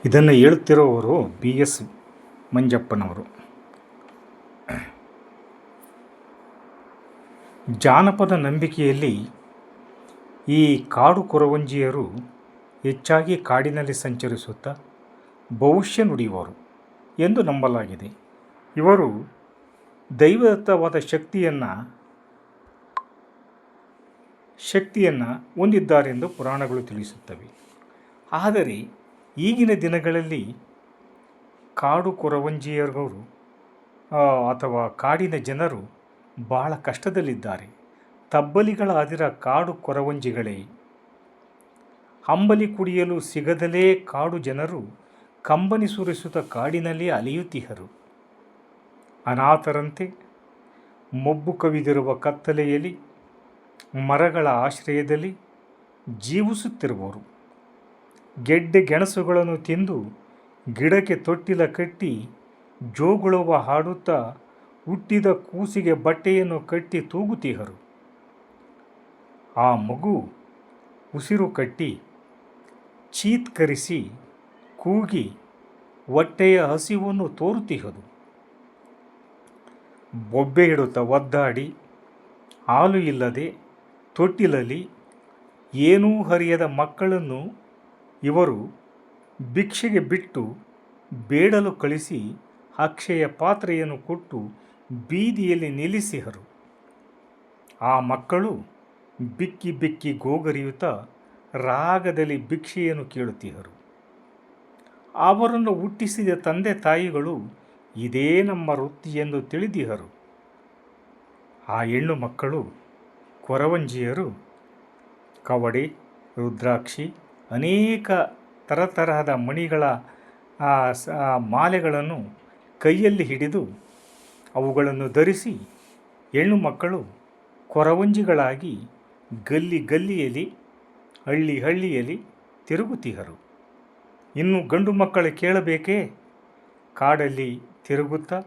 ಇದನ್ನು ಹೇಳುತ್ತಿರುವವರು BS ಮಂಜಪ್ಪನವರು. ಜಾನಪದ ನಂಬಿಕೆಯಲ್ಲಿ ಈ ಕಾಡು ಕೊರವಂಜಿಯರು ಹೆಚ್ಚಾಗಿ ಕಾಡಿನಲ್ಲಿ ಸಂಚರಿಸುತ್ತಾ ಭವಿಷ್ಯ ನುಡಿಯುವರು ಎಂದು ನಂಬಲಾಗಿದೆ. ಇವರು ದೈವದತ್ತವಾದ ಶಕ್ತಿಯನ್ನು ಹೊಂದಿದ್ದಾರೆಂದು ಪುರಾಣಗಳು ತಿಳಿಸುತ್ತವೆ. ಆದರೆ ಈಗಿನ ದಿನಗಳಲ್ಲಿ ಕಾಡು ಕೊರವಂಜಿಯರು ಅಥವಾ ಕಾಡಿನ ಜನರು ಬಹಳ ಕಷ್ಟದಲ್ಲಿದ್ದಾರೆ. ತಬ್ಬಲಿಗಳಾದಿರ ಕಾಡು ಕೊರವಂಜಿಗಳೇ, ಅಂಬಲಿ ಕುಡಿಯಲು ಸಿಗದಲೇ ಕಾಡು ಜನರು ಕಂಬನಿ ಸುರಿಸುತ್ತಾ ಕಾಡಿನಲ್ಲಿ ಅಲೆಯುತ್ತಿಹರು. ಅನಾಥರಂತೆ ಮೊಬ್ಬು ಕವಿದಿರುವ ಕತ್ತಲೆಯಲ್ಲಿ ಮರಗಳ ಆಶ್ರಯದಲ್ಲಿ ಜೀವಿಸುತ್ತಿರುವರು. ಗೆಡ್ಡೆ ಗೆಣಸುಗಳನ್ನು ತಿಂದು ಗಿಡಕ್ಕೆ ತೊಟ್ಟಿಲ ಕಟ್ಟಿ ಜೋಗುಳವ ಹಾಡುತ್ತಾ ಹುಟ್ಟಿದ ಕೂಸಿಗೆ ಬಟ್ಟೆಯನ್ನು ಕಟ್ಟಿ ತೂಗುತ್ತಿಹರು. ಆ ಮಗು ಉಸಿರು ಕಟ್ಟಿ ಚೀತ್ಕರಿಸಿ ಕೂಗಿ ಹೊಟ್ಟೆಯ ಹಸಿವನ್ನು ತೋರುತ್ತಿಹದು. ಬೊಬ್ಬೆ ಇಡುತ್ತಾ ಒದ್ದಾಡಿ ಹಾಲು ಇಲ್ಲದೆ ತೊಟ್ಟಿಲಲ್ಲಿ ಏನೂ ಹರಿಯದ ಮಕ್ಕಳನ್ನು ಇವರು ಭಿಕ್ಷೆಗೆ ಬಿಟ್ಟು ಬೇಡಲು ಕಳಿಸಿ ಅಕ್ಷಯ ಪಾತ್ರೆಯನ್ನು ಕೊಟ್ಟು ಬೀದಿಯಲ್ಲಿ ನಿಲ್ಲಿಸಿಹರು. ಆ ಮಕ್ಕಳು ಬಿಕ್ಕಿ ಬಿಕ್ಕಿ ಗೋಗರಿಯುತ್ತಾ ರಾಗದಲ್ಲಿ ಭಿಕ್ಷೆಯನ್ನು ಕೇಳುತ್ತಿಹರು. ಅವರನ್ನು ಹುಟ್ಟಿಸಿದ ತಂದೆ ತಾಯಿಗಳು ಇದೇ ನಮ್ಮ ವೃತ್ತಿ ಎಂದು ತಿಳಿದಿಹರು. ಆ ಹೆಣ್ಣು ಮಕ್ಕಳು ಕೊರವಂಜಿಯರು ಕವಡೆ, ರುದ್ರಾಕ್ಷಿ, ಅನೇಕ ತರತರಹದ ಮಣಿಗಳ ಮಾಲೆಗಳನ್ನು ಕೈಯಲ್ಲಿ ಹಿಡಿದು ಅವುಗಳನ್ನು ಧರಿಸಿ ಹೆಣ್ಣು ಮಕ್ಕಳು ಕೊರವಂಜಿಗಳಾಗಿ ಗಲ್ಲಿ ಗಲ್ಲಿಯಲ್ಲಿ ಹಳ್ಳಿ ಹಳ್ಳಿಯಲ್ಲಿ ತಿರುಗುತ್ತಿಹರು. ಇನ್ನು ಗಂಡು ಮಕ್ಕಳು ಕೇಳಬೇಕೇ? ಕಾಡಲ್ಲಿ ತಿರುಗುತ್ತಾ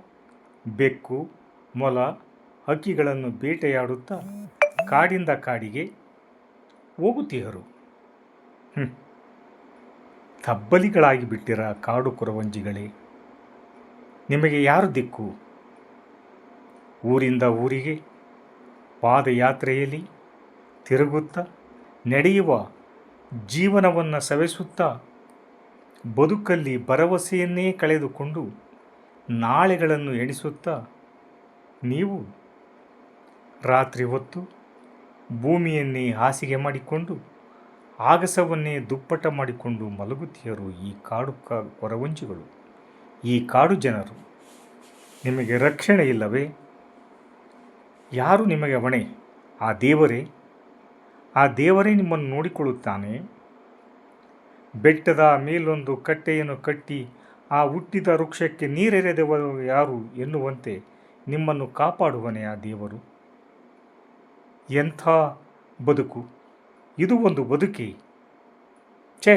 ಬೆಕ್ಕು, ಮೊಲ, ಹಕ್ಕಿಗಳನ್ನು ಬೇಟೆಯಾಡುತ್ತಾ ಕಾಡಿಂದ ಕಾಡಿಗೆ ಹೋಗುತ್ತಿಹರು. ತಬ್ಬಲಿಗಳಾಗಿ ಬಿಟ್ಟಿರ ಕಾಡು ಕೊರವಂಜಿಗಳೇ, ನಿಮಗೆ ಯಾರು ದಿಕ್ಕು? ಊರಿಂದ ಊರಿಗೆ ಪಾದಯಾತ್ರೆಯಲ್ಲಿ ತಿರುಗುತ್ತಾ ನಡೆಯುವ ಜೀವನವನ್ನು ಸವೆಸುತ್ತಾ ಬದುಕಲ್ಲಿ ಭರವಸೆಯನ್ನೇ ಕಳೆದುಕೊಂಡು ನಾಳೆಗಳನ್ನು ಎಣಿಸುತ್ತಾ ನೀವು ರಾತ್ರಿ ಹೊತ್ತು ಭೂಮಿಯನ್ನೇ ಹಾಸಿಗೆ ಮಾಡಿಕೊಂಡು ಆಗಸವನ್ನೇ ದುಪ್ಪಟ ಮಾಡಿಕೊಂಡು ಮಲಗುತ್ತಿಯರು ಈ ಕಾಡು ಕೊರವಂಜಿಗಳು, ಈ ಕಾಡು ಜನರು. ನಿಮಗೆ ರಕ್ಷಣೆ ಇಲ್ಲವೇ? ಯಾರು ನಿಮಗೆ ಹೊಣೆ? ಆ ದೇವರೇ ನಿಮ್ಮನ್ನು ನೋಡಿಕೊಳ್ಳುತ್ತಾನೆ. ಬೆಟ್ಟದ ಮೇಲೊಂದು ಕಟ್ಟೆಯನ್ನು ಕಟ್ಟಿ ಆ ಹುಟ್ಟಿದ ವೃಕ್ಷಕ್ಕೆ ನೀರೆರೆದವರು ಯಾರು ಎನ್ನುವಂತೆ ನಿಮ್ಮನ್ನು ಕಾಪಾಡುವನೇ ಆ ದೇವರು. ಎಂಥ ಬದುಕು ಇದು! ಒಂದು ಬದುಕಿ ಛೇ!